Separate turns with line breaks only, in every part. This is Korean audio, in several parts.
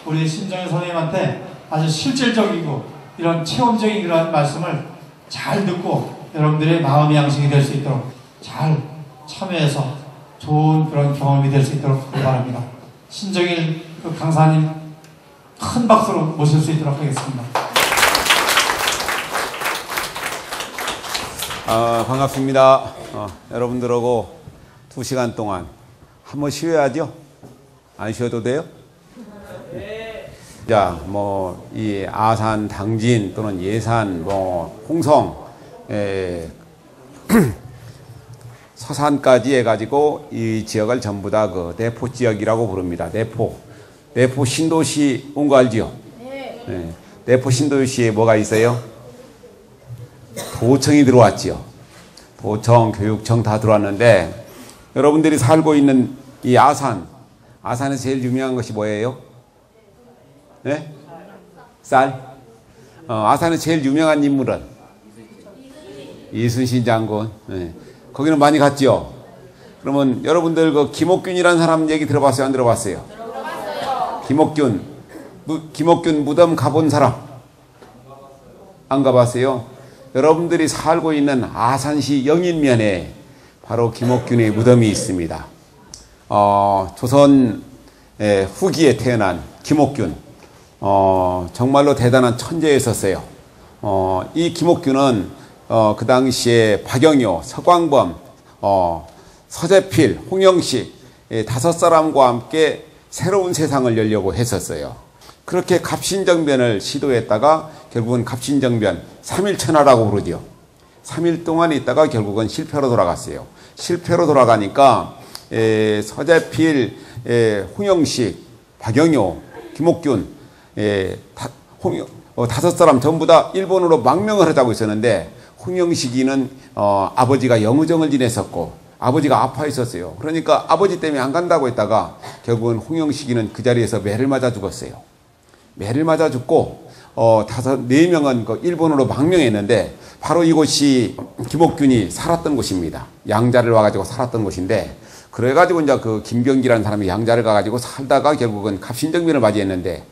우리 신정현 선생님한테 아주 실질적이고 이런 체험적인 이러한 말씀을 잘 듣고 여러분들의 마음의 양식이 될 수 있도록 잘 참여해서 좋은 그런 경험이 될 수 있도록 바랍니다. 신정일 그 강사님 큰 박수로 모실 수 있도록 하겠습니다.
반갑습니다. 여러분들하고 2시간 동안 한번 쉬어야죠? 안 쉬어도 돼요? 자, 이 아산, 당진 또는 예산, 홍성, 서산까지 해가지고 이 지역을 전부 다 그 내포 지역이라고 부릅니다. 내포 신도시 온 거 알지요? 네. 내포 신도시에 뭐가 있어요? 도청이 들어왔지요. 도청, 교육청 다 들어왔는데 여러분들이 살고 있는 이 아산에서 제일 유명한 것이 뭐예요? 네? 쌀? 아산에서 제일 유명한 인물은? 이순신 장군. 네. 거기는 많이 갔죠? 그러면 여러분들 그 김옥균이라는 사람 얘기 들어봤어요? 안 들어봤어요? 들어봤어요. 김옥균 무덤 가본 사람? 안 가봤어요? 여러분들이 살고 있는 아산시 영인면에 바로 김옥균의 무덤이 있습니다. 조선 후기에 태어난 김옥균, 정말로 대단한 천재였었어요. 이 김옥균은 그 당시에 박영효, 서광범, 서재필, 홍영식 5사람과 함께 새로운 세상을 열려고 했었어요. 그렇게 갑신정변을 시도했다가 결국은 갑신정변 3일천하라고 부르죠. 3일 동안 있다가 결국은 실패로 돌아갔어요. 실패로 돌아가니까 서재필, 홍영식, 박영효, 김옥균 5사람 전부 다 일본으로 망명을 하자고 있었는데 홍영식이는 아버지가 영의정을 지냈었고 아버지가 아파있었어요. 그러니까 아버지 때문에 안 간다고 했다가 결국은 홍영식이는 그 자리에서 매를 맞아 죽었어요. 매를 맞아 죽고 4명은 그 일본으로 망명했는데 바로 이곳이 김옥균이 살았던 곳입니다. 양자를 와가지고 살았던 곳인데 그래가지고 이제 그 김병기라는 사람이 양자를 가가지고 살다가 결국은 갑신정변을 맞이했는데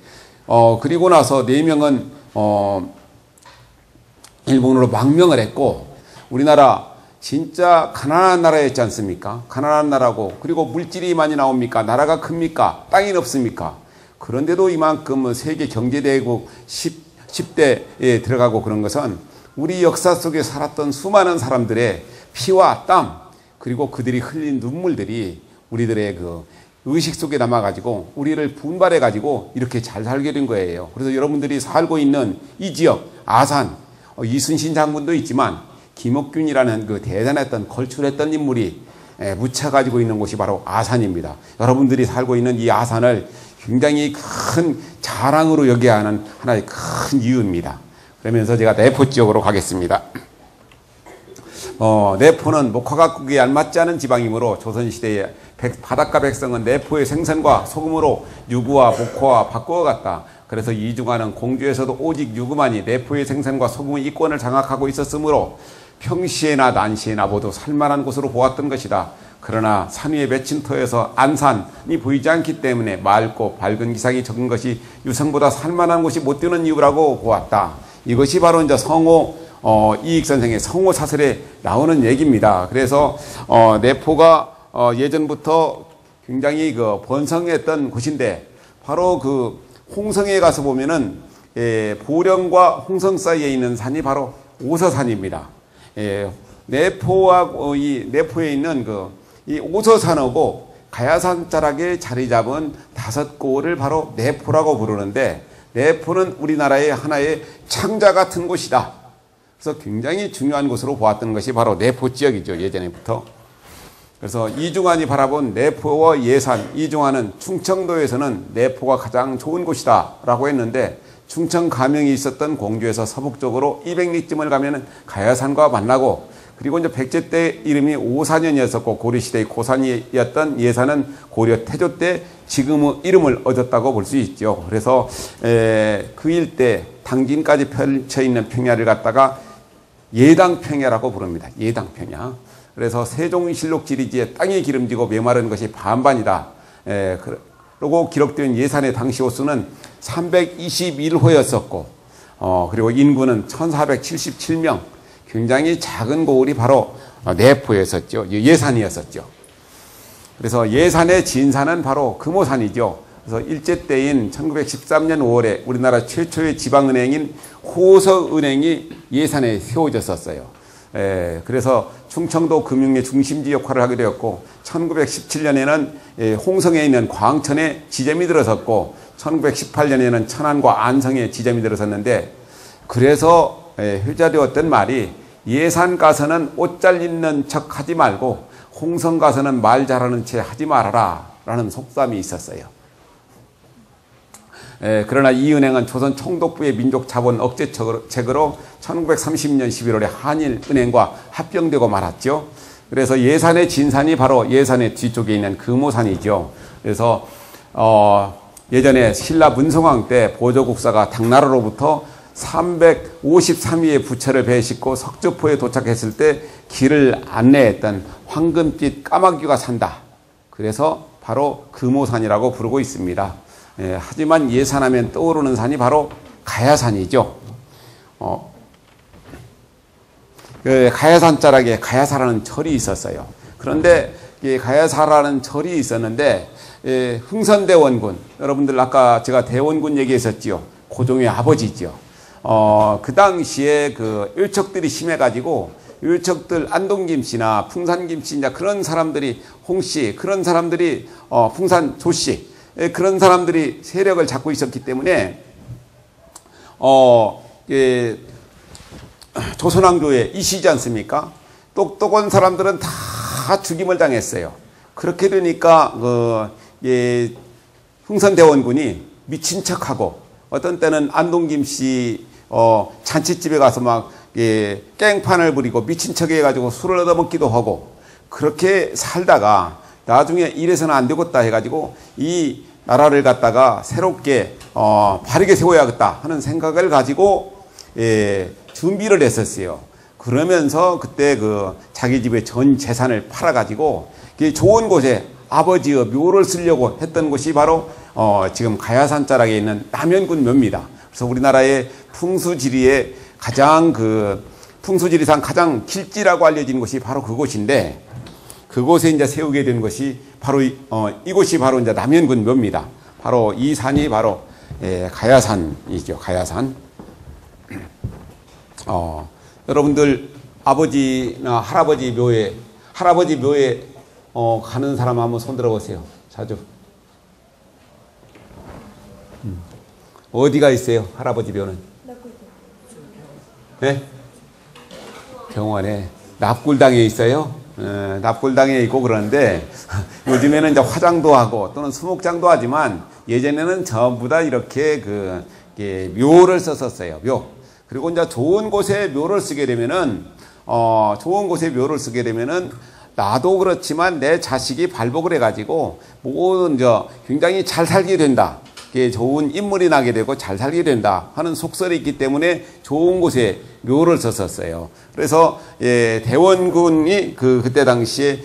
그리고 나서 4명은 일본으로 망명을 했고 우리나라 진짜 가난한 나라였지 않습니까? 가난한 나라고 그리고 물질이 많이 나옵니까? 나라가 큽니까? 땅이 없습니까? 그런데도 이만큼 세계 경제대국 10대에 들어가고 그런 것은 우리 역사 속에 살았던 수많은 사람들의 피와 땀 그리고 그들이 흘린 눈물들이 우리들의 그 의식 속에 남아가지고 우리를 분발해가지고 이렇게 잘 살게 된 거예요. 그래서 여러분들이 살고 있는 이 지역 아산 이순신 장군도 있지만 김옥균이라는 그 대단했던 걸출했던 인물이 묻혀가지고 있는 곳이 바로 아산입니다. 여러분들이 살고 있는 이 아산을 굉장히 큰 자랑으로 여겨야 하는 하나의 큰 이유입니다. 그러면서 제가 내포 지역으로 가겠습니다. 내포는 목화각국에 알맞지 않은 지방이므로 조선시대의 바닷가 백성은 내포의 생선과 소금으로 유구와 목화와 바꾸어갔다. 그래서 이중화는 공주에서도 오직 유구만이 내포의 생선과 소금의 이권을 장악하고 있었으므로 평시에나 난시에나 모두 살만한 곳으로 보았던 것이다. 그러나 산 위의 맺힌 터에서 안산이 보이지 않기 때문에 맑고 밝은 기상이 적은 것이 유성보다 살만한 곳이 못 되는 이유라고 보았다. 이것이 바로 이제 성호 이익 선생의 성호 사설에 나오는 얘기입니다. 그래서 내포가 예전부터 굉장히 그 번성했던 곳인데 바로 그 홍성에 가서 보면은 보령과 홍성 사이에 있는 산이 바로 오서산입니다. 내포에 있는 이 오서산하고 가야산 자락에 자리 잡은 5곳을 바로 내포라고 부르는데 내포는 우리나라의 하나의 창자 같은 곳이다. 그래서 굉장히 중요한 곳으로 보았던 것이 바로 내포 지역이죠. 예전에부터. 그래서 이중환이 바라본 내포와 예산, 이중환은 충청도에서는 내포가 가장 좋은 곳이다 라고 했는데 충청 가명이 있었던 공주에서 서북쪽으로 200리쯤을 가면 가야산과 만나고 그리고 이제 백제 때 이름이 오산현이었었고 고려시대의 고산이었던 예산은 고려 태조 때 지금의 이름을 얻었다고 볼 수 있죠. 그래서 그 일대 당진까지 펼쳐 있는 평야를 갖다가 예당평야라고 부릅니다. 예당평야. 그래서 세종실록 지리지에 땅이 기름지고 메마른 것이 반반이다. 라고 기록된 예산의 당시 호수는 321호였었고, 그리고 인구는 1477명, 굉장히 작은 고을이 바로 내포였었죠. 예산이었었죠. 그래서 예산의 진산은 바로 금오산이죠. 그래서 일제 때인 1913년 5월에 우리나라 최초의 지방은행인 호서은행이 예산에 세워졌었어요. 그래서 충청도 금융의 중심지 역할을 하게 되었고, 1917년에는 홍성에 있는 광천에 지점이 들어섰고, 1918년에는 천안과 안성에 지점이 들어섰는데, 그래서 회자되었던 말이 예산 가서는 옷 잘 입는 척 하지 말고 홍성 가서는 말 잘하는 채 하지 말아라 라는 속담이 있었어요. 그러나 이 은행은 조선 총독부의 민족자본 억제책으로 1930년 11월에 한일은행과 합병되고 말았죠. 그래서 예산의 진산이 바로 예산의 뒤쪽에 있는 금오산이죠. 그래서 예전에 신라 문성왕 때 보조국사가 당나라로부터 353위의 부처를 배 싣고 석조포에 도착했을 때 길을 안내했던 황금빛 까마귀가 산다. 그래서 바로 금오산이라고 부르고 있습니다. 하지만 예산하면 떠오르는 산이 바로 가야산이죠. 가야산 자락에 가야사라는 절이 있었어요. 그런데 이 가야사라는 절이 있었는데 흥선대원군, 여러분들 아까 제가 대원군 얘기했었지요. 고종의 아버지죠. 그 당시에 그 일척들이 심해가지고 일척들 안동김씨나 풍산김씨 그런 사람들이 홍씨 그런 사람들이 풍산 조씨 그런 사람들이 세력을 잡고 있었기 때문에 조선왕조의 이시지 않습니까? 똑똑한 사람들은 다 죽임을 당했어요. 그렇게 되니까 흥선대원군이 미친 척하고 어떤 때는 안동김씨 잔치집에 가서 막 깽판을 부리고 미친 척 해가지고 술을 얻어먹기도 하고 그렇게 살다가 나중에 이래서는 안 되겠다 해가지고 이 나라를 갖다가 새롭게 바르게 세워야겠다 하는 생각을 가지고 준비를 했었어요. 그러면서 그때 자기 집의 전 재산을 팔아가지고 좋은 곳에 아버지의 묘를 쓰려고 했던 곳이 바로 지금 가야산 자락에 있는 남현군 묘입니다. 그래서 우리나라의 풍수지리의 풍수지리상 가장 길지라고 알려진 곳이 바로 그곳인데, 그곳에 이제 세우게 된 것이 바로 이곳이 바로 이제 남현군 묘입니다. 바로 이 산이 바로 가야산이죠. 가야산. 여러분들 아버지나 할아버지 묘에 가는 사람 한번 손 들어보세요. 자주. 어디가 있어요? 할아버지 묘는? 네? 병원에. 납골당에 있어요? 납골당에 있고 그러는데 요즘에는 이제 화장도 하고 또는 수목장도 하지만 예전에는 전부 다 이렇게 묘를 썼었어요. 묘. 그리고 이제 좋은 곳에 묘를 쓰게 되면은 나도 그렇지만 내 자식이 발복을 해가지고 굉장히 잘 살게 된다. 좋은 인물이 나게 되고 잘 살게 된다 하는 속설이 있기 때문에 좋은 곳에 묘를 썼었어요. 그래서 대원군이 그때 당시에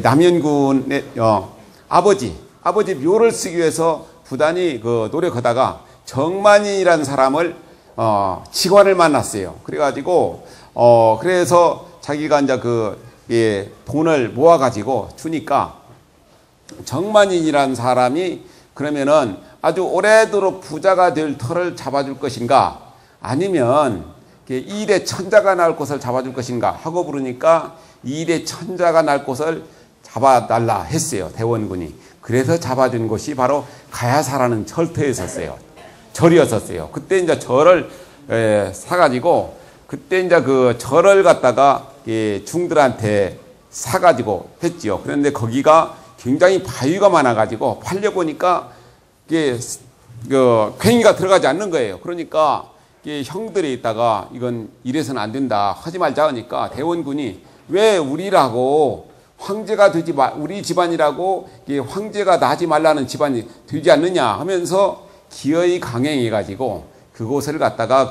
남현군의 아버지 묘를 쓰기 위해서 부단히 노력하다가 정만인이라는 사람을 직관을 만났어요. 그래가지고 그래서 자기가 이제 돈을 모아가지고 주니까 정만인이라는 사람이 그러면은 아주 오래도록 부자가 될 터를 잡아줄 것인가 아니면 이대 천자가 날 곳을 잡아줄 것인가 하고 부르니까 이대 천자가 날 곳을 잡아달라 했어요. 대원군이. 그래서 잡아준 곳이 바로 가야사라는 절터였었어요. 절이었었어요. 그때 이제 절을 사가지고 그때 이제 그 절을 갖다가 중들한테 사가지고 했지요. 그런데 거기가 굉장히 바위가 많아가지고 팔려보니까 괭이가 들어가지 않는 거예요. 그러니까 형들이 있다가 이건 이래서는 안 된다 하지 말자 하니까 대원군이 왜 우리라고 황제가 우리 집안이라고 황제가 나지 말라는 집안이 되지 않느냐 하면서 기어이 강행해가지고 그곳을 갖다가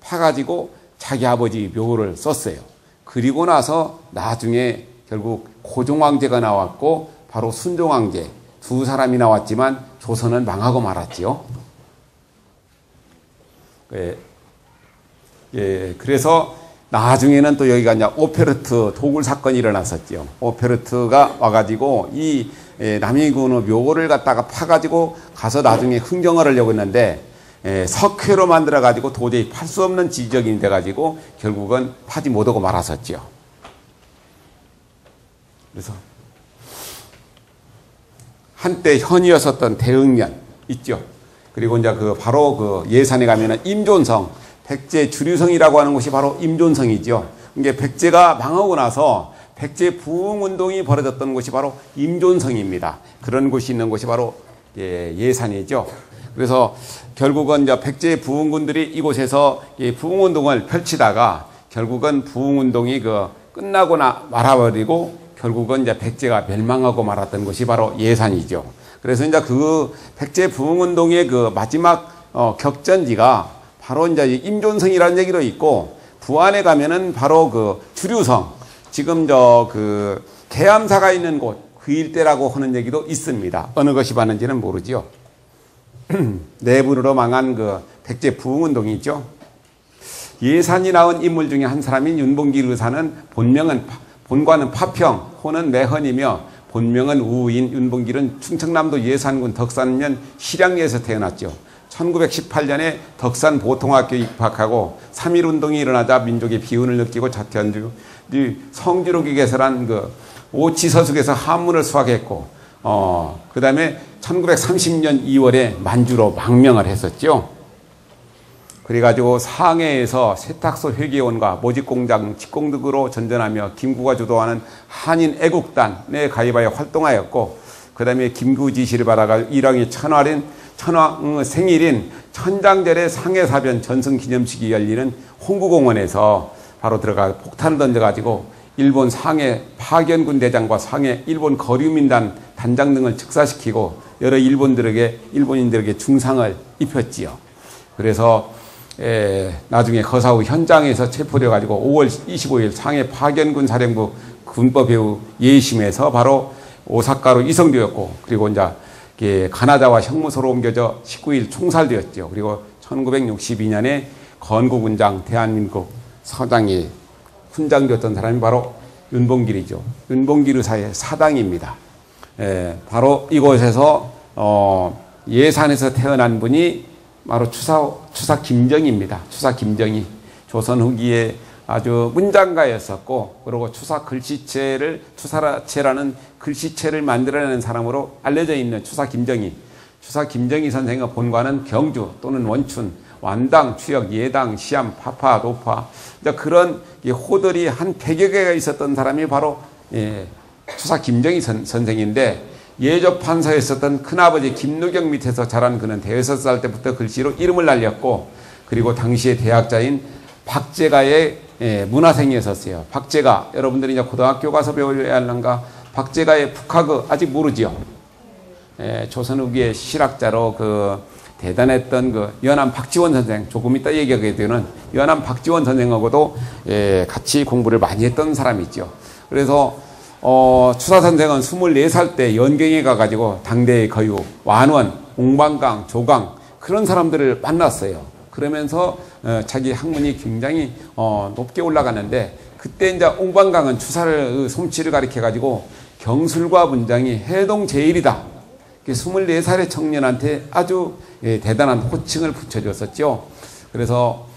파가지고 자기 아버지 묘를 썼어요. 그리고 나서 나중에 결국 고종황제가 나왔고 바로 순종왕제 두 사람이 나왔지만 조선은 망하고 말았지요. 그래서 나중에는 또 여기가 이제 오페르트 도굴 사건이 일어났었죠. 오페르트가 와가지고 이 남이군의 묘를 갖다가 파가지고 가서 나중에 흥정하려고 했는데 석회로 만들어가지고 도저히 팔 수 없는 지적이 돼가지고 결국은 파지 못하고 말았었죠. 그래서 한때 현이었었던 대흥년 있죠. 그리고 이제 바로 그 예산에 가면은 임존성, 백제 주류성이라고 하는 곳이 바로 임존성이죠. 이게 백제가 망하고 나서 백제 부흥운동이 벌어졌던 곳이 바로 임존성입니다. 그런 곳이 있는 곳이 바로 예산이죠. 그래서 결국은 이제 백제 부흥군들이 이곳에서 부흥운동을 펼치다가 결국은 부흥운동이 끝나고 말아버리고 결국은 이제 백제가 멸망하고 말았던 곳이 바로 예산이죠. 그래서 이제 그 백제 부흥운동의 마지막 격전지가 바로 이제 임존성이라는 얘기도 있고, 부안에 가면은 바로 주류성, 지금 계암사가 있는 곳, 그 일대라고 하는 얘기도 있습니다. 어느 것이 맞는지는 모르지요. 내부로 망한 백제 부흥운동이 있죠. 예산이 나온 인물 중에 한 사람인 윤봉길 의사는 본관은 파평, 호는 매헌이며 본명은 우인. 윤봉길은 충청남도 예산군 덕산면 실양리에서 태어났죠. 1918년에 덕산 보통학교에 입학하고 3.1운동이 일어나자 민족의 비운을 느끼고 자퇴한 뒤 성주록이 개설한 오치서숙에서 한문을 수학했고, 그 다음에 1930년 2월에 만주로 망명을 했었죠. 그래가지고 상해에서 세탁소 회계원과 모직공장 직공득으로 전전하며 김구가 주도하는 한인 애국단에 가입하여 활동하였고, 그 다음에 김구 지시를 받아가 일왕의 천황 생일인 천장절의 상해사변 전승기념식이 열리는 홍구공원에서 바로 들어가 폭탄을 던져가지고 일본 상해 파견군 대장과 상해 일본 거류민단 단장 등을 즉사시키고 여러 일본인들에게 중상을 입혔지요. 그래서 나중에 거사후 현장에서 체포되어가지고 5월 25일 상해 파견군 사령부 군법회의 예심에서 바로 오사카로 이송되었고, 그리고 이제 가나다와 형무소로 옮겨져 19일 총살되었죠. 그리고 1962년에 건국군장 대한민국 서장이 훈장되었던 사람이 바로 윤봉길이죠. 윤봉길 의사의 사당입니다. 바로 이곳에서 예산에서 태어난 분이 바로 추사 김정희입니다. 추사 김정희. 조선 후기에 아주 문장가였었고, 그리고 추사체라는 글씨체를 만들어내는 사람으로 알려져 있는 추사 김정희. 추사 김정희 선생의 본관은 경주 또는 원춘, 완당, 추역, 예당, 시암, 파파, 노파, 그런 호들이 한 100여 개가 있었던 사람이 바로 추사 김정희 선생인데, 예조 판서에 있었던 큰아버지 김누경 밑에서 자란 그는 대여섯 살 때부터 글씨로 이름을 날렸고, 그리고 당시의 대학자인 박제가의 문화생이었었어요. 박제가, 여러분들이 이제 고등학교 가서 배워야 할런가? 박제가의 북학어 아직 모르지요. 조선 후기의 실학자로 대단했던 연암 박지원 선생, 조금 이따 얘기하게 되는 연암 박지원 선생하고도 같이 공부를 많이 했던 사람이죠. 그래서 추사 선생은 24살 때 연경에 가가지고 당대의 거유, 완원, 옹방강, 조강 그런 사람들을 만났어요. 그러면서 자기 학문이 굉장히 높게 올라가는데, 그때 이제 옹방강은 추사를 솜씨를 가리켜가지고 경술과 문장이 해동제일이다. 24살의 청년한테 아주 대단한 호칭을 붙여줬었죠. 그래서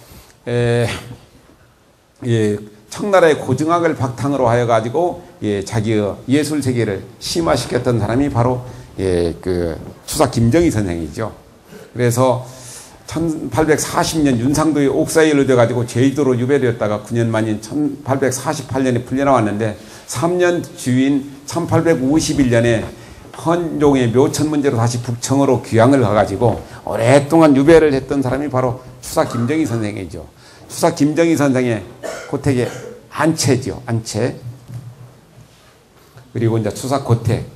청나라의 고증학을 바탕으로 하여 가지고 자기의 예술 세계를 심화시켰던 사람이 바로 추사 김정희 선생이죠. 그래서 1840년 윤상도의 옥사에 얻어 가지고 제주도로 유배되었다가 9년 만인 1848년에 풀려나왔는데, 3년 주인 1851년에 헌종의 묘천 문제로 다시 북청으로 귀향을 가가지고 오랫동안 유배를 했던 사람이 바로 추사 김정희 선생이죠. 추사 김정희 선생의 고택의 안채죠. 안채. 그리고 이제 추사 고택.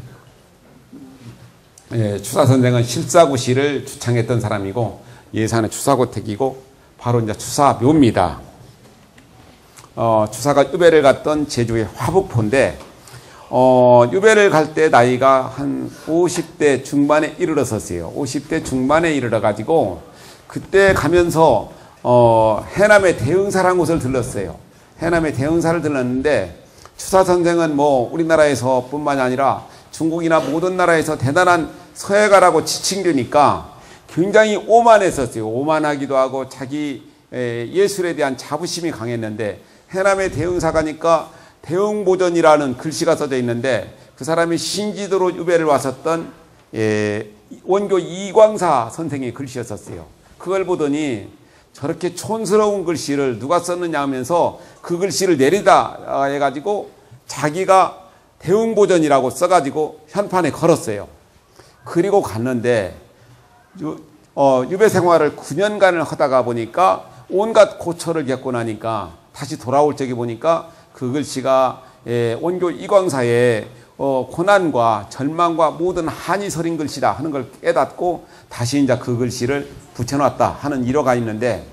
추사 선생은 실사구시를 주창했던 사람이고, 예산의 추사 고택이고, 바로 이제 추사 묘입니다. 추사가 유배를 갔던 제주의 화북포인데, 유배를 갈 때 나이가 한 50대 중반에 이르렀었어요. 50대 중반에 이르러가지고 그때 가면서 해남의 대흥사라는 곳을 들렀어요. 해남의 대흥사를 들렀는데 추사 선생은 뭐 우리나라에서 뿐만이 아니라 중국이나 모든 나라에서 대단한 서예가라고 지칭되니까 굉장히 오만했었어요. 오만하기도 하고 자기 예술에 대한 자부심이 강했는데 해남의 대흥사 가니까 대흥보전이라는 글씨가 써져 있는데 그 사람이 신지도로 유배를 왔었던 원교 이광사 선생의 글씨였었어요. 그걸 보더니 저렇게 촌스러운 글씨를 누가 썼느냐 하면서 그 글씨를 내리다 해가지고 자기가 대흥보전이라고 써가지고 현판에 걸었어요. 그리고 갔는데 유배 생활을 9년간을 하다가 보니까 온갖 고초를 겪고 나니까 다시 돌아올 적에 보니까 그 글씨가 원교 이광사의 고난과 절망과 모든 한이 서린 글씨다 하는 걸 깨닫고 다시 이제 그 글씨를 붙여놨다 하는 일화가 있는데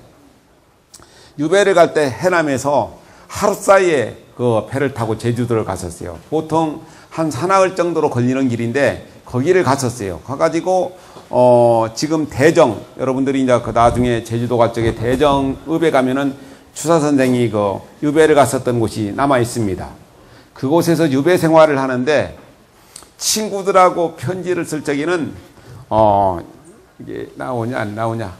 유배를 갈 때 해남에서 하루 사이에 그 배를 타고 제주도를 갔었어요. 보통 한 사나흘 정도로 걸리는 길인데 거기를 갔었어요. 가가지고 지금 대정 여러분들이 이제 그 나중에 제주도 갈 적에 대정읍에 가면은 추사 선생이 그 유배를 갔었던 곳이 남아 있습니다. 그곳에서 유배 생활을 하는데 친구들하고 편지를 쓸 적에는 이게 나오냐 안 나오냐?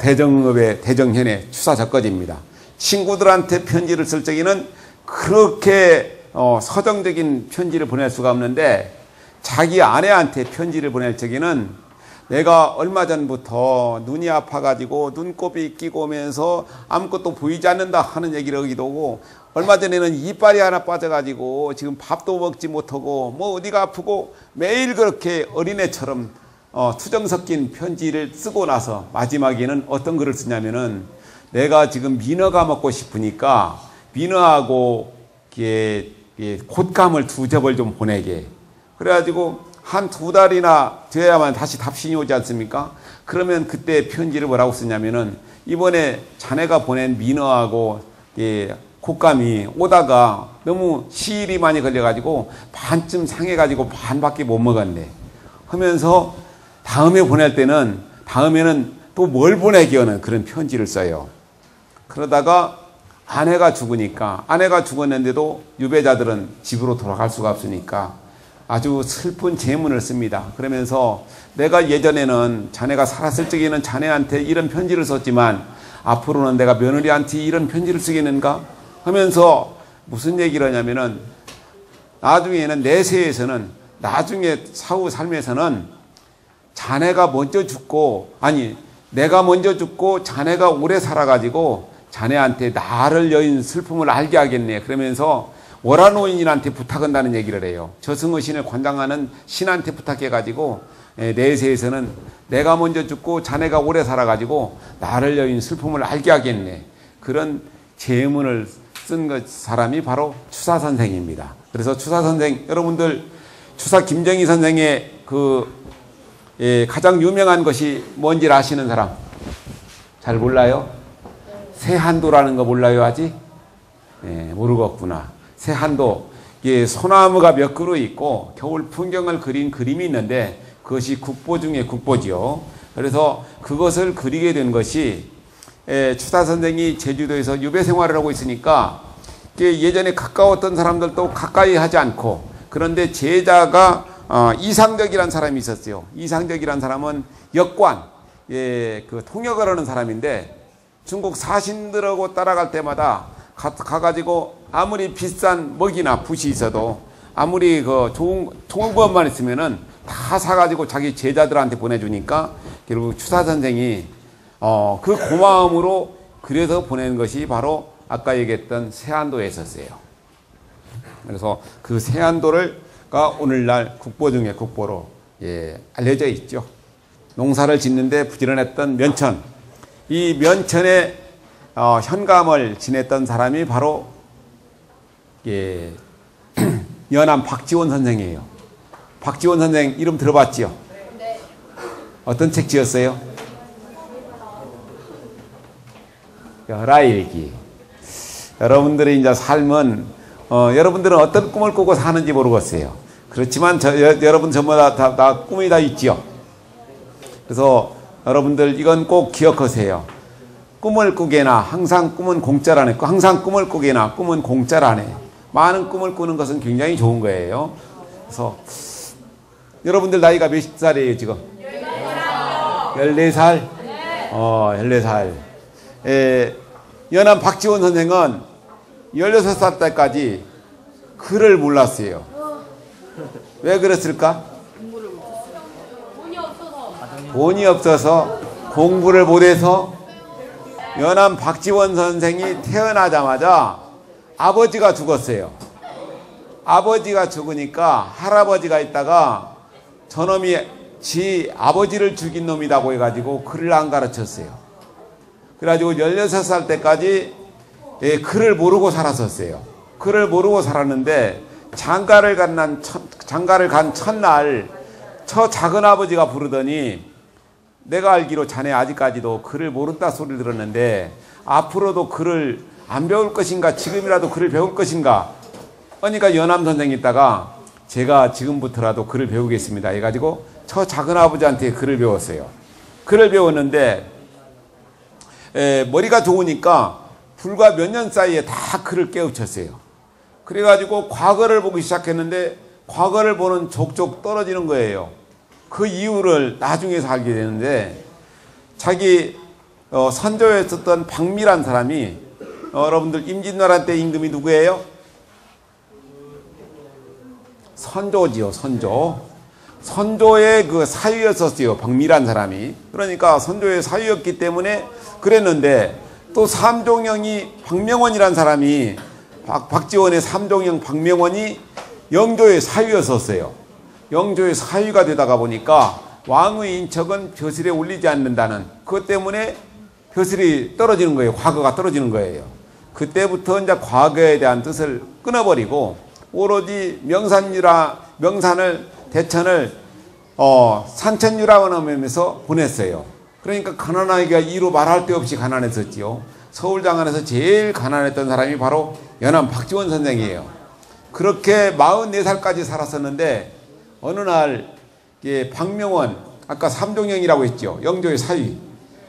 대정읍의 대정현의 추사 적거지입니다. 친구들한테 편지를 쓸 적에는 그렇게 서정적인 편지를 보낼 수가 없는데 자기 아내한테 편지를 보낼 적에는 내가 얼마 전부터 눈이 아파가지고 눈곱이 끼고 오면서 아무것도 보이지 않는다 하는 얘기를 하기도 하고 얼마 전에는 이빨이 하나 빠져가지고 지금 밥도 먹지 못하고 뭐 어디가 아프고 매일 그렇게 어린애처럼 투정 섞인 편지를 쓰고 나서 마지막에는 어떤 글을 쓰냐면은 내가 지금 민어가 먹고 싶으니까 민어하고 곶감을 2접을 좀 보내게. 그래가지고 한 2달이나 되어야만 다시 답신이 오지 않습니까? 그러면 그때 편지를 뭐라고 쓰냐면은 이번에 자네가 보낸 민어하고 곶감이 오다가 너무 시일이 많이 걸려가지고 반쯤 상해가지고 반밖에 못 먹었네 하면서 다음에는 또 뭘 보내기 하는 그런 편지를 써요. 그러다가 아내가 죽었는데도 유배자들은 집으로 돌아갈 수가 없으니까 아주 슬픈 제문을 씁니다. 그러면서 내가 예전에는 자네가 살았을 적에는 자네한테 이런 편지를 썼지만 앞으로는 내가 며느리한테 이런 편지를 쓰겠는가 하면서 무슨 얘기를 하냐면은 나중에는 내세에서는 나중에 사후 삶에서는 자네가 먼저 죽고 내가 먼저 죽고 자네가 오래 살아가지고 자네한테 나를 여인 슬픔을 알게 하겠네. 그러면서 월화노인한테 부탁한다는 얘기를 해요. 저승의신을 관장하는 신한테 부탁해가지고 내세에서는 내가 먼저 죽고 자네가 오래 살아가지고 나를 여인 슬픔을 알게 하겠네. 그런 제문을 쓴 사람이 바로 추사 선생입니다. 그래서 추사 선생 여러분들 추사 김정희 선생의 가장 유명한 것이 뭔지 아시는 사람? 잘 몰라요? 세한도라는 거 몰라요 아직? 모르겠구나. 세한도, 소나무가 몇 그루 있고 겨울 풍경을 그린 그림이 있는데 그것이 국보 중에 국보지요. 그래서 그것을 그리게 된 것이 추사 선생이 제주도에서 유배 생활을 하고 있으니까 예전에 가까웠던 사람들도 가까이 하지 않고 그런데 제자가 이상적이라는 사람이 있었어요. 이상적이라는 사람은 역관, 그 통역을 하는 사람인데 중국 사신들하고 따라갈 때마다 가가지고 아무리 비싼 먹이나 붓이 있어도 아무리 좋은 것만 있으면은 다 사가지고 자기 제자들한테 보내주니까 결국 추사 선생이 그 고마움으로 그래서 보낸 것이 바로 아까 얘기했던 세안도에 있었어요. 그래서 그 세안도가 오늘날 국보 중에 국보로 알려져 있죠. 농사를 짓는데 부지런했던 면천. 이 면천에 현감을 지냈던 사람이 바로 연암 박지원 선생이에요. 박지원 선생 이름 들어봤지요? 네. 어떤 책 지었어요? 열하일기. 여러분들의 이제 삶은 여러분들은 어떤 꿈을 꾸고 사는지 모르겠어요. 그렇지만 여러분 전부 다 꿈이 다 있지요. 그래서 여러분들 이건 꼭 기억하세요. 꿈을 꾸게나 항상 꿈은 공짜라네. 항상 꿈을 꾸게나 꿈은 공짜라네. 많은 꿈을 꾸는 것은 굉장히 좋은 거예요. 그래서 여러분들 나이가 몇 살이에요 지금? 14살? 14살. 연암 박지원 선생은 16살 때까지 글을 몰랐어요. 왜 그랬을까? 돈이 없어서 공부를 못해서. 연암 박지원 선생이 태어나자마자 아버지가 죽었어요. 아버지가 죽으니까 할아버지가 있다가 저놈이 지 아버지를 죽인 놈이라고 해가지고 글을 안 가르쳤어요. 그래가지고 16살 때까지 글을 모르고 살았었어요. 글을 모르고 살았는데 장가를 간 첫날 저 작은아버지가 부르더니 내가 알기로 자네 아직까지도 글을 모른다 소리를 들었는데 앞으로도 글을 안 배울 것인가, 지금이라도 글을 배울 것인가. 그러니까 연암 선생이 있다가 제가 지금부터라도 글을 배우겠습니다 해가지고 저 작은아버지한테 글을 배웠어요. 글을 배웠는데 머리가 좋으니까 불과 몇 년 사이에 다 글을 깨우쳤어요. 그래가지고 과거를 보기 시작했는데 과거를 보는 족족 떨어지는 거예요. 그 이유를 나중에서 알게 되는데 자기 선조에 있었던 박미란 사람이 여러분들 임진왜란 때 임금이 누구예요? 선조지요. 선조의 그 사위였었어요. 박미란 사람이. 그러니까 선조의 사위였기 때문에 그랬는데 또 삼종영이 박명원이란 사람이 박지원의 삼종영 박명원이 영조의 사위였었어요. 영조의 사위가 되다가 보니까 왕의 인척은 벼슬에 올리지 않는다는 그것 때문에 벼슬이 떨어지는 거예요. 과거가 떨어지는 거예요. 그때부터 이제 과거에 대한 뜻을 끊어버리고 오로지 명산을 대천을 산천유라고 하면서 보냈어요. 그러니까 가난하기가 이루 말할 데 없이 가난했었지요. 서울 장안에서 제일 가난했던 사람이 바로 연암 박지원 선생이에요. 그렇게 44살까지 살았었는데 어느 날 박명원, 아까 삼종영이라고 했죠. 영조의 사위.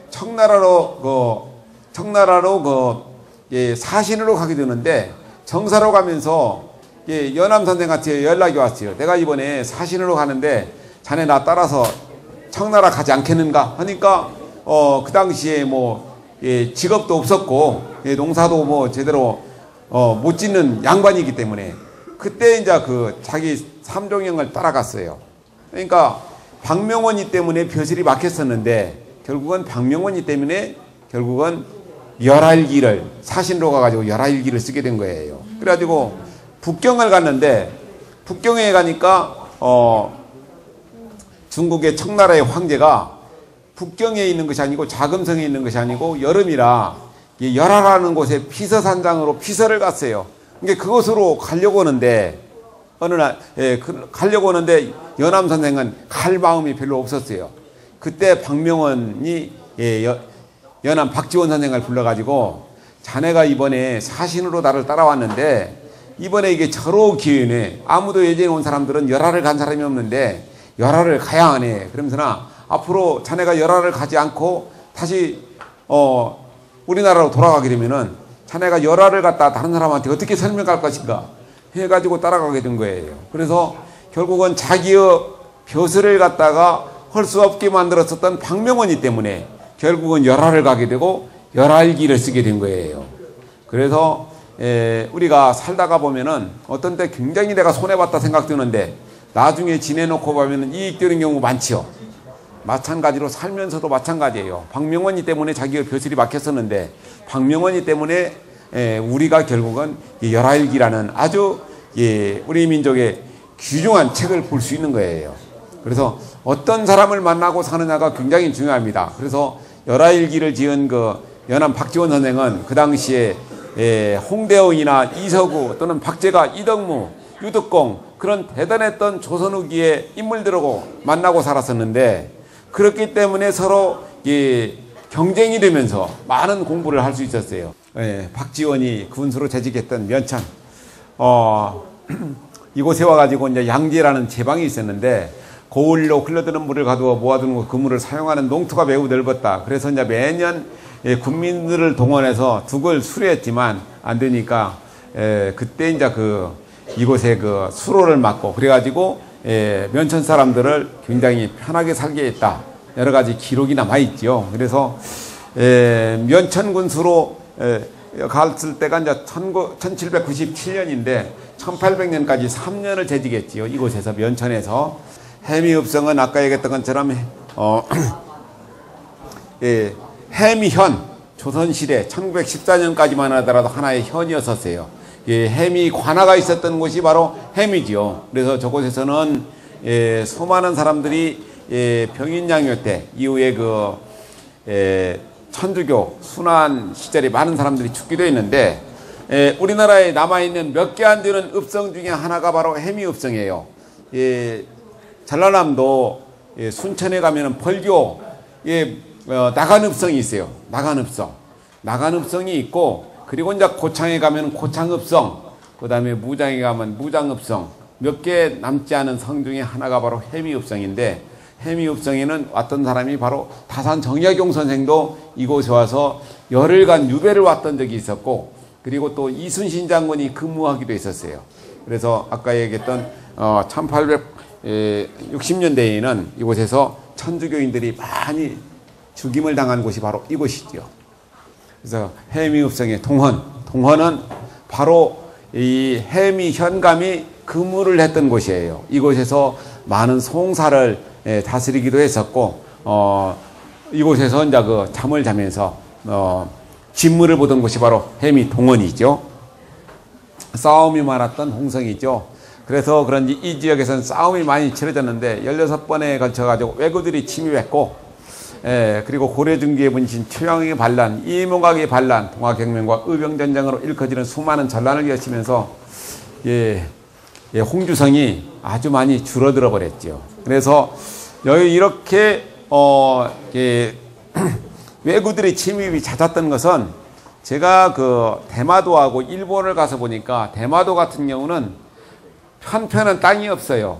청나라로 사신으로 가게 되는데 정사로 가면서 연암 선생한테 연락이 왔어요. 내가 이번에 사신으로 가는데 자네 나 따라서 청나라 가지 않겠는가 하니까 그 당시에 직업도 없었고 농사도 제대로 못 짓는 양반이기 때문에 그때 이제 자기 삼종영을 따라갔어요. 그러니까 박명원이 때문에 벼슬이 막혔었는데 결국은 박명원이 때문에 결국은 열알기를 사신으로 가가지고 열알기를 쓰게 된 거예요. 그래가지고 북경을 갔는데 북경에 가니까 중국의 청나라의 황제가 북경에 있는 것이 아니고 자금성에 있는 것이 아니고 여름이라 열하라는 곳에 피서산장으로 피서를 갔어요. 그러니까 그곳으로 가려고 하는데 어느 날 가려고 하는데 연암 선생은 갈 마음이 별로 없었어요. 그때 박명원이 연암 박지원 선생을 불러가지고 자네가 이번에 사신으로 나를 따라왔는데 이번에 이게 절호 기회네. 아무도 예전에 온 사람들은 열하를 간 사람이 없는데 열하를 가야 하네. 그러면서나 앞으로 자네가 열하를 가지 않고 다시 우리나라로 돌아가게 되면은 자네가 열하를 갖다 다른 사람한테 어떻게 설명할 것인가 해가지고 따라가게 된 거예요. 그래서 결국은 자기의 벼슬을 갖다가 할 수 없게 만들었었던 박명원이 때문에 결국은 열하를 가게 되고 열알기를 쓰게 된 거예요. 그래서 우리가 살다가 보면은 어떤 때 굉장히 내가 손해봤다 생각드는데 나중에 지내놓고 보면은 이익되는 경우 많지요. 마찬가지로 살면서도 마찬가지예요. 박명원이 때문에 자기의 벼슬이 막혔었는데 박명원이 때문에 우리가 결국은 열알기라는 아주 우리 민족의 귀중한 책을 볼 수 있는 거예요. 그래서 어떤 사람을 만나고 사느냐가 굉장히 중요합니다. 그래서 열하일기를 지은 연암 박지원 선생은 그 당시에 홍대웅이나 이서구 또는 박제가, 이덕무, 유득공 그런 대단했던 조선 후기의 인물들하고 만나고 살았었는데 그렇기 때문에 서로 경쟁이 되면서 많은 공부를 할 수 있었어요. 박지원이 군수로 재직했던 면천, 이곳에 와가지고 이제 양지라는 제방이 있었는데 고을로 흘러드는 물을 가두어 모아두는 그 물을 사용하는 농토가 매우 넓었다. 그래서 이제 매년 군민들을 동원해서 둑을 수리했지만 안 되니까 그때 이제 이곳에 수로를 막고 그래가지고 면천 사람들을 굉장히 편하게 살게 했다. 여러 가지 기록이 남아 있죠. 그래서 면천 군수로 갔을 때가 이제 1797년인데 1800년까지 3년을 재직했지요. 이곳에서 면천에서. 해미읍성은 아까 얘기했던 것처럼 해미현, 조선시대 1914년까지만 하더라도 하나의 현이었었어요. 해미 관아가 있었던 곳이 바로 해미지요. 그래서 저곳에서는 수많은 사람들이 병인양요 때 이후에 천주교 순환 시절에 많은 사람들이 죽기도 했는데 우리나라에 남아있는 몇 개 안 되는 읍성 중에 하나가 바로 해미읍성이에요. 전라남도 순천에 가면은 벌교 나간읍성이 있어요. 나간읍성이 있고, 그리고 이제 고창에 가면 고창읍성, 그 다음에 무장에 가면 무장읍성, 몇 개 남지 않은 성 중에 하나가 바로 해미읍성인데, 해미읍성에는 왔던 사람이 바로 다산 정약용 선생도 이곳에 와서 열흘간 유배를 왔던 적이 있었고, 그리고 또 이순신 장군이 근무하기도 했었어요. 그래서 아까 얘기했던 1860년대에는 이곳에서 천주교인들이 많이 죽임을 당한 곳이 바로 이곳이죠. 그래서 해미읍성의 동헌은 바로 이 해미 현감이 근무를 했던 곳이에요. 이곳에서 많은 송사를 다스리기도 했었고, 이곳에서 이제 잠을 자면서 진물을 보던 곳이 바로 해미 동헌이죠. 싸움이 많았던 홍성이죠. 그래서 그런지 이 지역에서는 싸움이 많이 치러졌는데 16번에 걸쳐가지고 왜구들이 침입했고, 그리고 고려중기의 분신 최영의 반란, 이몽각의 반란, 동학혁명과 의병전쟁으로 일커지는 수많은 전란을 거치면서 홍주성이 아주 많이 줄어들어 버렸죠. 그래서 여기 이렇게 왜구들의 침입이 잦았던 것은 제가 대마도하고 일본을 가서 보니까 대마도 같은 경우는 한편은 땅이 없어요.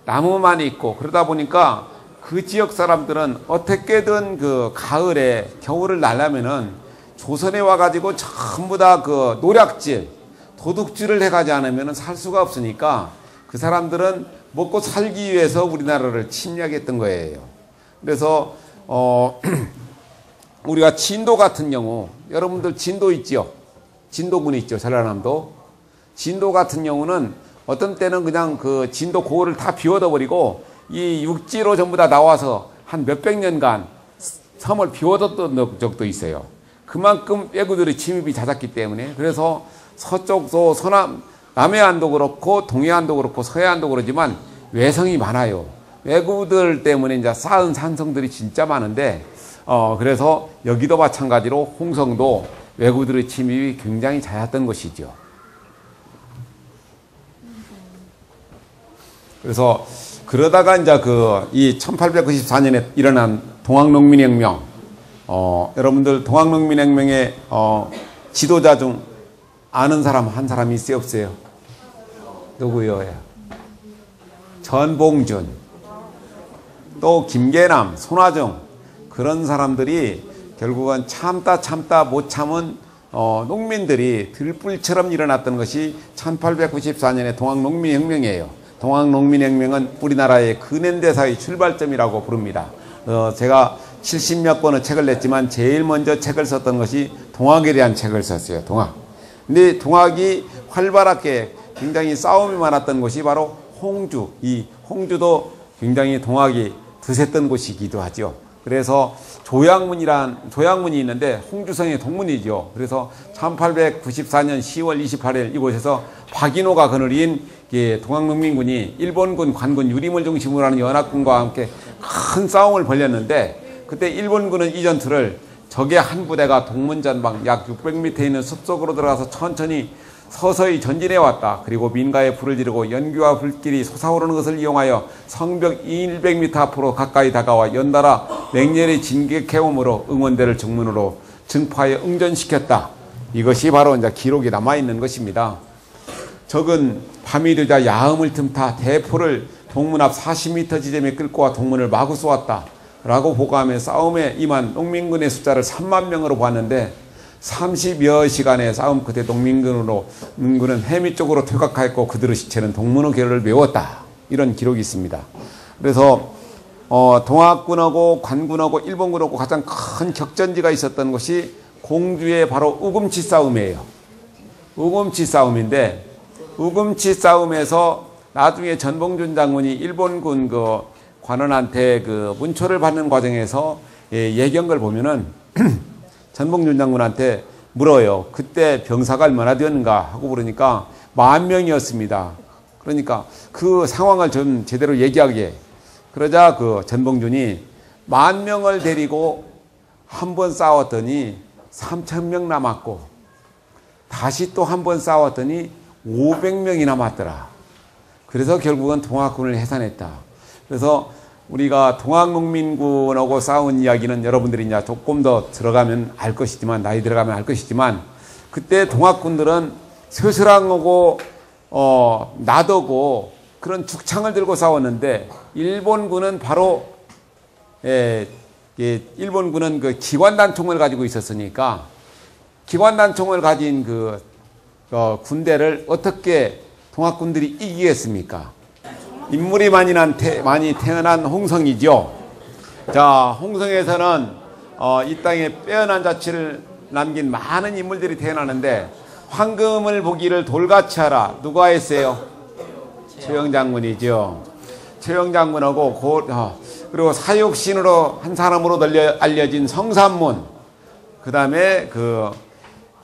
나무만 있고 그러다 보니까 그 지역 사람들은 어떻게든 가을에 겨울을 나려면은 조선에 와가지고 전부 다 노략질, 도둑질을 해가지 않으면 살 수가 없으니까 그 사람들은 먹고 살기 위해서 우리나라를 침략했던 거예요. 그래서 우리가 진도 같은 경우, 여러분들 진도 있죠? 진도군 있죠? 전라남도. 진도 같은 경우는 어떤 때는 그냥 진도 고을을 다 비워둬버리고 이 육지로 전부 다 나와서 한 몇백 년간 섬을 비워뒀던 적도 있어요. 그만큼 왜구들의 침입이 잦았기 때문에. 그래서 서쪽도 남해안도 그렇고 동해안도 그렇고 서해안도 그러지만 외성이 많아요. 왜구들 때문에 이제 쌓은 산성들이 진짜 많은데, 그래서 여기도 마찬가지로 홍성도 왜구들의 침입이 굉장히 잦았던 것이죠. 그래서 그러다가 이제 이 1894년에 일어난 동학농민혁명, 여러분들 동학농민혁명의 지도자 중 아는 사람 한 사람이 있어요, 없어요? 누구요? 전봉준, 또 김계남, 손화정, 그런 사람들이 결국은 참다 못 참은 농민들이 들불처럼 일어났던 것이 1894년의 동학농민혁명이에요. 동학농민혁명은 우리나라의 근현대사의 출발점이라고 부릅니다. 제가 70몇 권의 책을 냈지만 제일 먼저 책을 썼던 것이 동학에 대한 책을 썼어요. 동학. 근데 동학이 활발하게 굉장히 싸움이 많았던 곳이 바로 홍주. 이 홍주도 굉장히 동학이 드셌던 곳이기도 하죠. 그래서 조양문이 있는데 홍주성의 동문이죠. 그래서 1894년 10월 28일 이곳에서 박인호가 거느린 동학농민군이 일본군 관군 유림을 중심으로 하는 연합군과 함께 큰 싸움을 벌였는데, 그때 일본군은 이 전투를 적의 한 부대가 동문전방 약 600m 있는 숲속으로 들어가서 천천히 서서히 전진해 왔다. 그리고 민가에 불을 지르고 연기와 불길이 솟아오르는 것을 이용하여 성벽 100m 앞으로 가까이 다가와 연달아 맹렬히 진격해옴으로 응원대를 정문으로 증파하여 응전시켰다. 이것이 바로 이제 기록이 남아있는 것입니다. 적은 밤이 되자 야음을 틈타 대포를 동문 앞 40m 지점에 끌고 와 동문을 마구 쏘았다 라고 보고하며 싸움에 임한 농민군의 숫자를 3만 명으로 보았는데 30여 시간의 싸움 끝에 농민군은 해미 쪽으로 퇴각하였고 그들의 시체는 동문의 계를 메웠다. 이런 기록이 있습니다. 그래서 동학군하고 관군하고 일본군하고 가장 큰 격전지가 있었던 것이 공주의 바로 우금치 싸움이에요. 우금치 싸움인데 우금치 싸움에서 나중에 전봉준 장군이 일본군 그 관원한테 그 문초를 받는 과정에서 얘기한 걸 보면은 전봉준 장군한테 물어요. 그때 병사가 얼마나 되었는가 하고 물으니까 10,000명이었습니다. 그러니까 그 상황을 좀 제대로 얘기하게. 그러자 그 전봉준이 10,000명을 데리고 한 번 싸웠더니 3,000명 남았고 다시 또 한 번 싸웠더니 500명이 남았더라. 그래서 결국은 동학군을 해산했다. 그래서 우리가 동학농민군하고 싸운 이야기는 여러분들이 이제 조금 더 들어가면 알 것이지만, 나이 들어가면 알 것이지만, 그때 동학군들은 쇠쇠랑하고 나더고 그런 죽창을 들고 싸웠는데, 일본군은 바로 일본군은 그 기관단총을 가지고 있었으니까 기관단총을 가진 그 군대를 어떻게 동학군들이 이기겠습니까? 인물이 많이 태어난 홍성이죠. 자, 홍성에서는 이 땅에 빼어난 자취를 남긴 많은 인물들이 태어나는데 황금을 보기를 돌같이 하라. 누가 했어요? 최영장군이죠. 최영장군하고 그리고 사육신으로 한 사람으로 알려진 성삼문, 그 다음에 그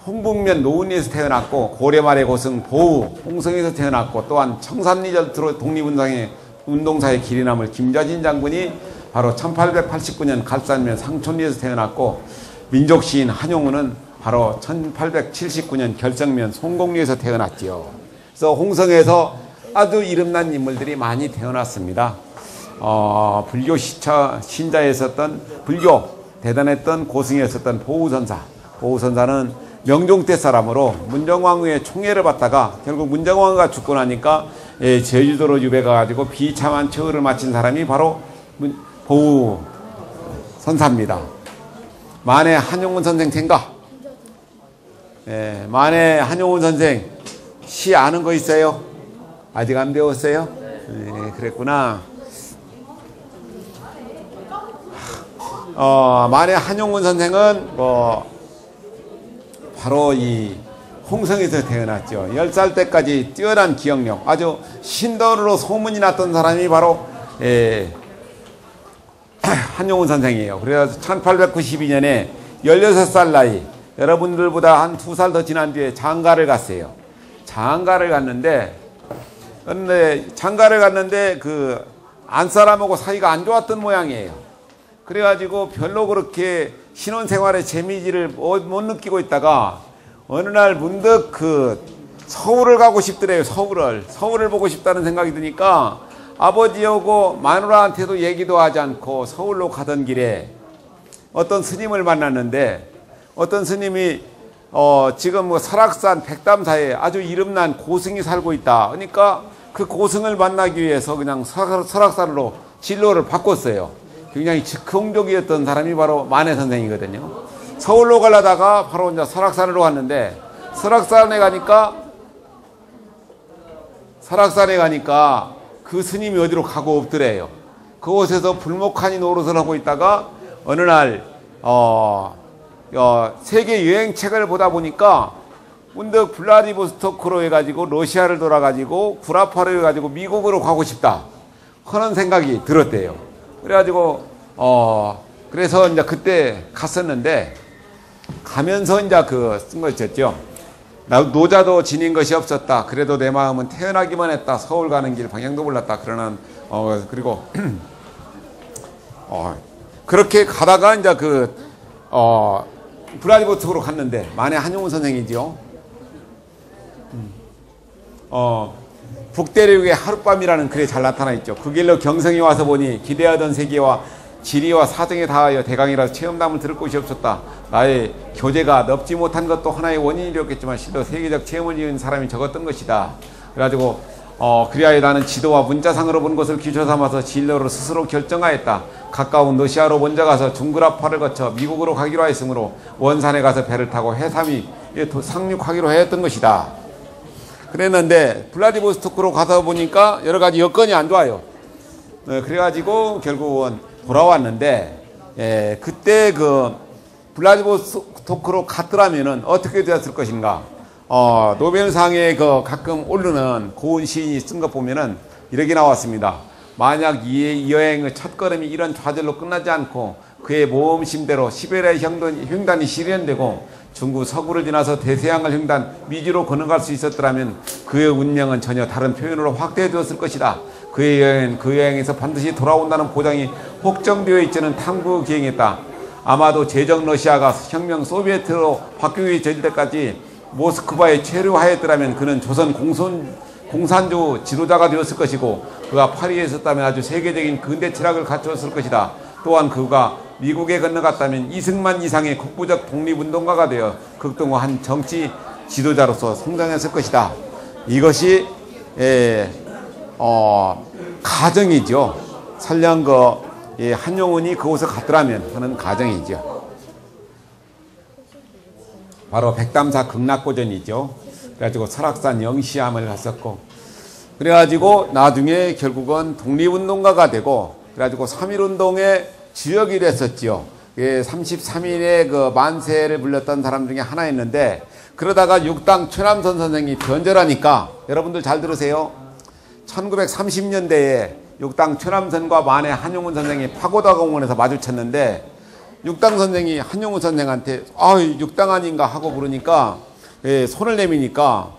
홍북면 노은리에서 태어났고 고려말의 고승 보우 홍성에서 태어났고, 또한 청산리절 독립운동사의 길이 남을 김좌진 장군이 바로 1889년 갈산면 상촌리에서 태어났고, 민족시인 한용운은 바로 1879년 결성면 송곡리에서 태어났지요. 그래서 홍성에서 아주 이름난 인물들이 많이 태어났습니다. 불교 신자에 있었던 불교 대단했던 고승에 있었던 보우선사는 명종때 사람으로 문정왕후의 총애를 받다가 결국 문정왕후가 죽고 나니까 제주도로 유배가 가지고 비참한 처우를 마친 사람이 바로 보우선사입니다. 만해 한용운 선생 생각. 만해 한용운 선생 시 아는 거 있어요? 아직 안 배웠어요? 그랬구나. 만해 한용운 선생은 바로 이 홍성에서 태어났죠. 10살 때까지 뛰어난 기억력, 아주 신도로 소문이 났던 사람이 바로 한용운 선생이에요. 그래서 1892년에 16살 나이, 여러분들보다 한 2살 더 지난 뒤에 장가를 갔어요. 장가를 갔는데 그 안사람하고 사이가 안 좋았던 모양이에요. 그래가지고 별로 그렇게 신혼생활의 재미지를 못 느끼고 있다가 어느 날 문득 그 서울을 가고 싶더래요. 서울을 보고 싶다는 생각이 드니까 아버지하고 마누라한테도 얘기도 하지 않고 서울로 가던 길에 어떤 스님을 만났는데, 어떤 스님이 지금 뭐 설악산 백담사에 아주 이름난 고승이 살고 있다. 그러니까 그 고승을 만나기 위해서 그냥 설악산으로 진로를 바꿨어요. 굉장히 즉흥적이었던 사람이 바로 만해 선생이거든요. 서울로 가려다가 바로 이제 설악산으로 갔는데, 설악산에 가니까 그 스님이 어디로 가고 없더래요. 그곳에서 불목하니 노릇을 하고 있다가 어느 날 세계 여행책을 보다 보니까 문득 블라디보스토크로 해가지고 러시아를 돌아가지고 구라파로 해가지고 미국으로 가고 싶다 하는 생각이 들었대요. 그래가지고 그래서 이제 그때 갔었는데, 가면서 이제 그 쓴 거 있었죠. 노자도 지닌 것이 없었다. 그래도 내 마음은 태어나기만 했다. 서울 가는 길 방향도 몰랐다. 그러는 그리고 그렇게 가다가 이제 블라디보스토크로 갔는데, 만해 한용운 선생이지요. 북대륙의 하룻밤이라는 글에 잘 나타나 있죠. 그 길로 경성에 와서 보니 기대하던 세계와 지리와 사정에 다하여 대강이라서 체험담을 들을 곳이 없었다. 나의 교재가 넓지 못한 것도 하나의 원인이었겠지만 실로 세계적 체험을 이은 사람이 적었던 것이다. 그래가지고 그리하여 나는 지도와 문자상으로 본 것을 기초 삼아서 진로를 스스로 결정하였다. 가까운 러시아로 먼저 가서 중구라파를 거쳐 미국으로 가기로 하였으므로 원산에 가서 배를 타고 해삼이 상륙하기로 하였던 것이다. 그랬는데 블라디보스토크로 가서 보니까 여러 가지 여건이 안 좋아요. 그래가지고 결국은 돌아왔는데, 그때 그 블라디보스토크로 갔더라면은 어떻게 되었을 것인가? 노벨상에 그 가끔 오르는 고은 시인이 쓴 것 보면은 이렇게 나왔습니다. 만약 이 여행의 첫걸음이 이런 좌절로 끝나지 않고 그의 모험심대로 시베리아 횡단이 실현되고 중국 서구를 지나서 대서양을 횡단 미주로 건너갈 수 있었더라면 그의 운명은 전혀 다른 표현으로 확대되었을 것이다. 그의 여행은 그 여행에서 반드시 돌아온다는 보장이 혹정되어 있지는 탐구 기행했다. 아마도 제정 러시아가 혁명 소비에트로 바뀌기 전 때까지 모스크바에 체류하였더라면 그는 조선 공산주 지도자가 되었을 것이고 그가 파리에 있었다면 아주 세계적인 근대 철학을 갖추었을 것이다. 또한 그가 미국에 건너갔다면 이승만 이상의 국부적 독립운동가가 되어 극동한 정치 지도자로서 성장했을 것이다. 이것이 가정이죠. 설령 한용운이 그곳에 갔더라면 하는 가정이죠. 바로 백담사 극락고전이죠. 그래가지고 설악산 영시암을 갔었고, 그래가지고 나중에 결국은 독립운동가가 되고, 그래가지고 3.1운동의 주역이 됐었지요. 33일의 그 만세를 불렸던 사람 중에 하나였는데, 그러다가 육당 최남선 선생이 변절하니까, 여러분들 잘 들으세요. 1930년대에 육당 최남선과 만해 한용운 선생이 파고다 공원에서 마주쳤는데, 육당 선생이 한용운 선생한테 육당 아닌가 하고 부르니까 손을 내미니까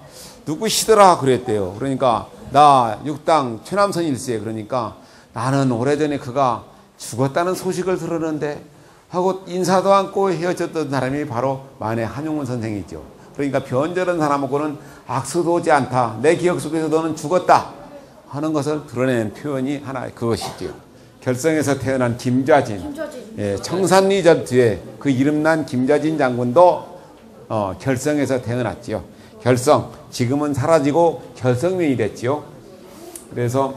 누구시더라 그랬대요. 그러니까 나 육당 최남선일세. 그러니까 나는 오래전에 그가 죽었다는 소식을 들었는데 하고 인사도 않고 헤어졌던 사람이 바로 만해 한용운 선생이죠. 그러니까 변절한 사람하고는 악수도 오지 않다. 내 기억 속에서 너는 죽었다 하는 것을 드러내는 표현이 하나 그것이죠. 결성에서 태어난 김좌진. 청산리 전투에 그 이름난 김좌진 장군도 결성에서 태어났지요. 결성, 지금은 사라지고 결성면이 됐지요. 그래서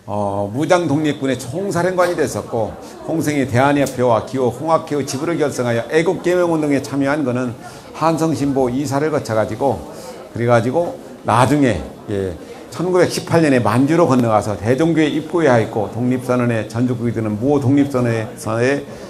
무장 독립군의 총사령관이 됐었고, 홍성의 대한협회와 기호 홍학회의 지부를 결성하여 애국개명운동에 참여한 것은 한성신보 이사를 거쳐가지고, 그래가지고 나중에 1918년에 만주로 건너가서 대종교에 입구해야 했고, 독립선언에 전주국이 드는 모 독립선언에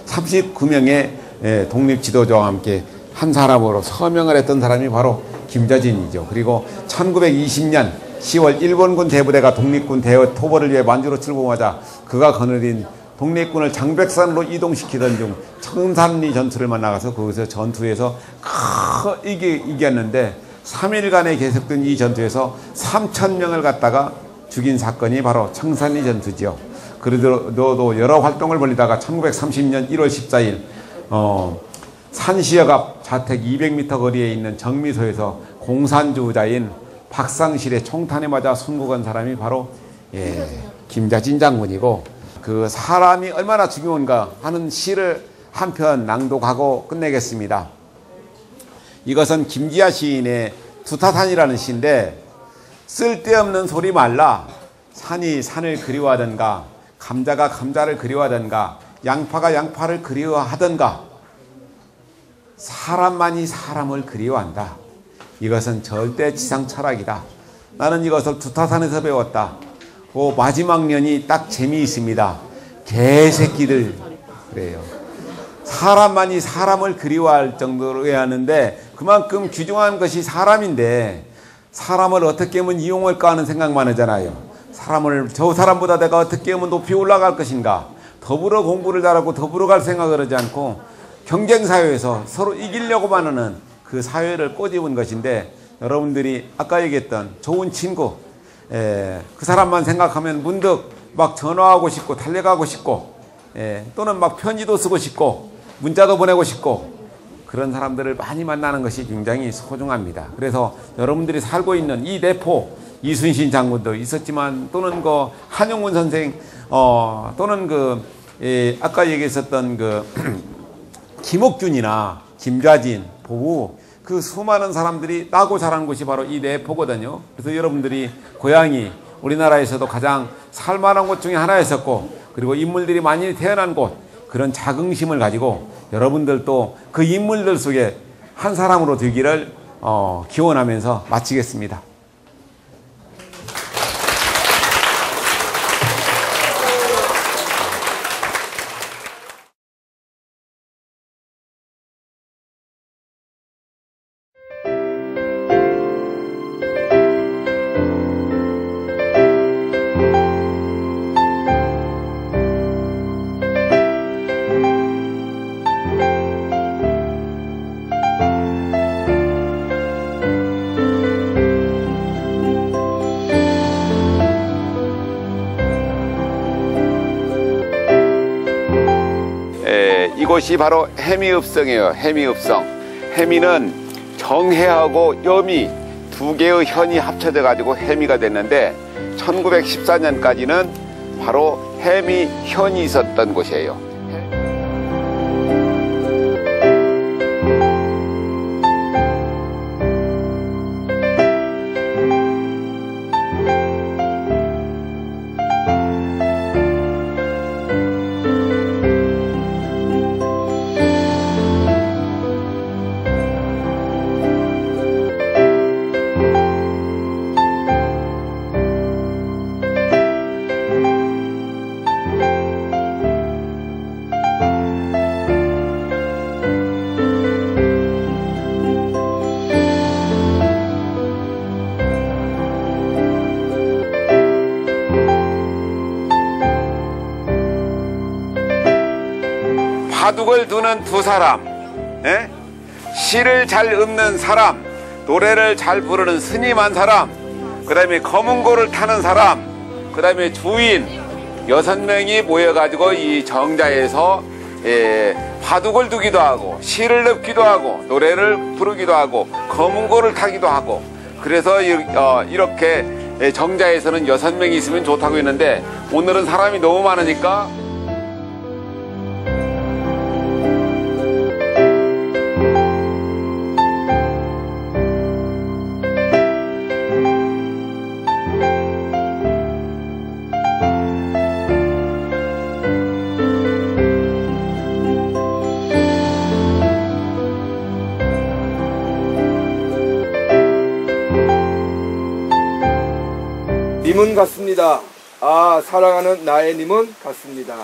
39명의 독립지도자와 함께 한 사람으로 서명을 했던 사람이 바로 김좌진이죠. 그리고 1920년 10월 일본군 대부대가 독립군 대여 토벌을 위해 만주로 출범하자 그가 거느린 독립군을 장백산으로 이동시키던 중 청산리 전투를 만나가서 거기서 전투에서 이겼는데 3일간에 계속된 이 전투에서 3,000명을 갖다가 죽인 사건이 바로 청산리 전투죠. 그래도 여러 활동을 벌이다가 1930년 1월 14일 산시역 앞 자택 200m 거리에 있는 정미소에서 공산주의자인 박상실의 총탄에 맞아 순국한 사람이 바로 김좌진 장군이고, 그 사람이 얼마나 중요한가 하는 시를 한 편 낭독하고 끝내겠습니다. 이것은 김지아 시인의 두타산이라는 시인데, 쓸데없는 소리 말라. 산이 산을 그리워하던가, 감자가 감자를 그리워하던가, 양파가 양파를 그리워하던가, 사람만이 사람을 그리워한다. 이것은 절대 지상 철학이다. 나는 이것을 두타산에서 배웠다. 그 마지막 년이 딱 재미있습니다. 개새끼들 그래요. 사람만이 사람을 그리워할 정도로 해야 하는데, 그만큼 귀중한 것이 사람인데 사람을 어떻게 하면 이용할까 하는 생각만 하잖아요. 사람을 저 사람보다 내가 어떻게 하면 높이 올라갈 것인가, 더불어 공부를 잘하고 더불어 갈 생각을 하지 않고 경쟁사회에서 서로 이기려고만 하는 그 사회를 꼬집은 것인데, 여러분들이 아까 얘기했던 좋은 친구, 그 사람만 생각하면 문득 막 전화하고 싶고 달려가고 싶고, 또는 막 편지도 쓰고 싶고 문자도 보내고 싶고, 그런 사람들을 많이 만나는 것이 굉장히 소중합니다. 그래서 여러분들이 살고 있는 이 내포, 이순신 장군도 있었지만, 또는 그 한용운 선생, 또는 아까 얘기했었던 김옥균이나 김좌진, 보우, 그 수많은 사람들이 나고 자란 곳이 바로 이 내포거든요. 그래서 여러분들이 고향이 우리나라에서도 가장 살만한 곳 중에 하나였었고, 그리고 인물들이 많이 태어난 곳, 그런 자긍심을 가지고 여러분들도 그 인물들 속에 한 사람으로 되기를 기원하면서 마치겠습니다. 이곳이 바로 해미읍성이에요. 해미읍성. 해미는 정해하고 여미 두 개의 현이 합쳐져 가지고 해미가 됐는데 1914년까지는 바로 해미현이 있었던 곳이에요. 바둑을 두는 두 사람, 시를 잘 읊는 사람, 노래를 잘 부르는 스님 한 사람, 그 다음에 검은고를 타는 사람, 그 다음에 주인 6명이 모여가지고 이 정자에서 바둑을 두기도 하고 시를 읊기도 하고 노래를 부르기도 하고 검은고를 타기도 하고, 그래서 이렇게 정자에서는 6명이 있으면 좋다고 했는데 오늘은 사람이 너무 많으니까
님은 같습니다. 아, 사랑하는 나의 님은 같습니다.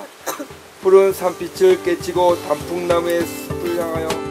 푸른 산빛을 깨치고 단풍나무의 숲을 향하여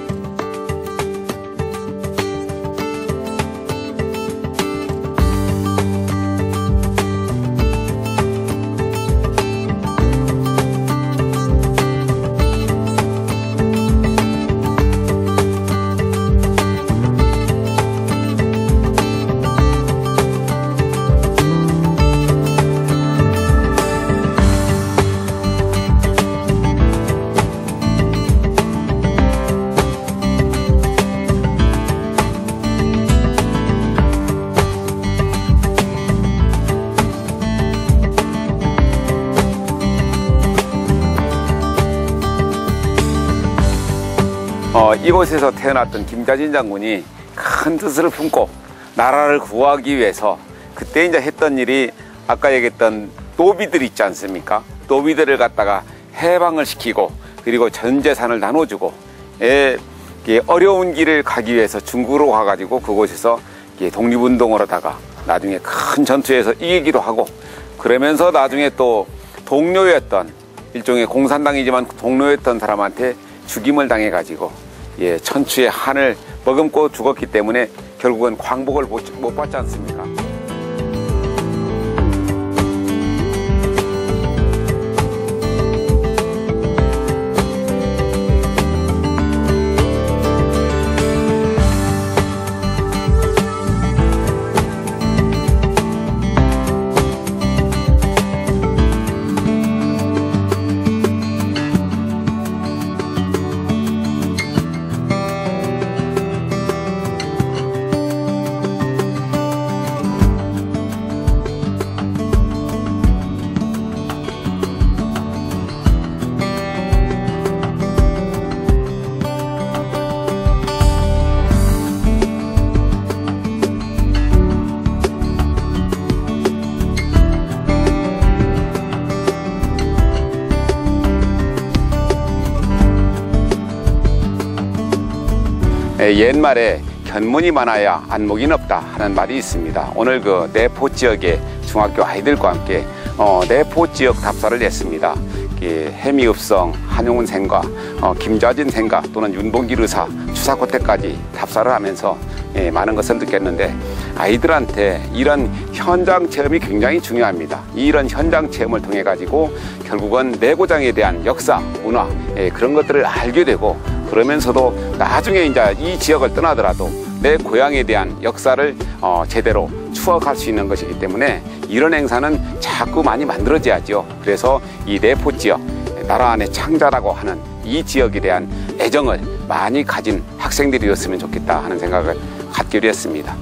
이곳에서 태어났던 김좌진 장군이 큰 뜻을 품고 나라를 구하기 위해서 그때 이제 했던 일이 아까 얘기했던 노비들 있지 않습니까? 노비들을 갖다가 해방을 시키고 그리고 전 재산을 나눠주고 어려운 길을 가기 위해서 중국으로 가가지고 그곳에서 독립운동을 하다가 나중에 큰 전투에서 이기기도 하고, 그러면서 나중에 또 동료였던 일종의 공산당이지만 동료였던 사람한테 죽임을 당해가지고 천추의 한을 머금고 죽었기 때문에 결국은 광복을 못 받지 않습니까? 옛말에 견문이 많아야 안목이 없다 하는 말이 있습니다. 오늘 그 내포 지역의 중학교 아이들과 함께 내포 지역 답사를 냈습니다. 해미읍성, 한용운 생가, 김좌진 생가 또는 윤봉길 의사, 추사코 때까지 답사를 하면서 많은 것을 느꼈는데, 아이들한테 이런 현장 체험이 굉장히 중요합니다. 이런 현장 체험을 통해 가지고 결국은 내고장에 대한 역사, 문화, 그런 것들을 알게 되고, 그러면서도 나중에 이제 이 지역을 떠나더라도 내 고향에 대한 역사를 제대로 추억할 수 있는 것이기 때문에 이런 행사는 자꾸 많이 만들어져야죠. 그래서 이 내포 지역, 나라 안의 창자라고 하는 이 지역에 대한 애정을 많이 가진 학생들이었으면 좋겠다 하는 생각을 갖기로 했습니다.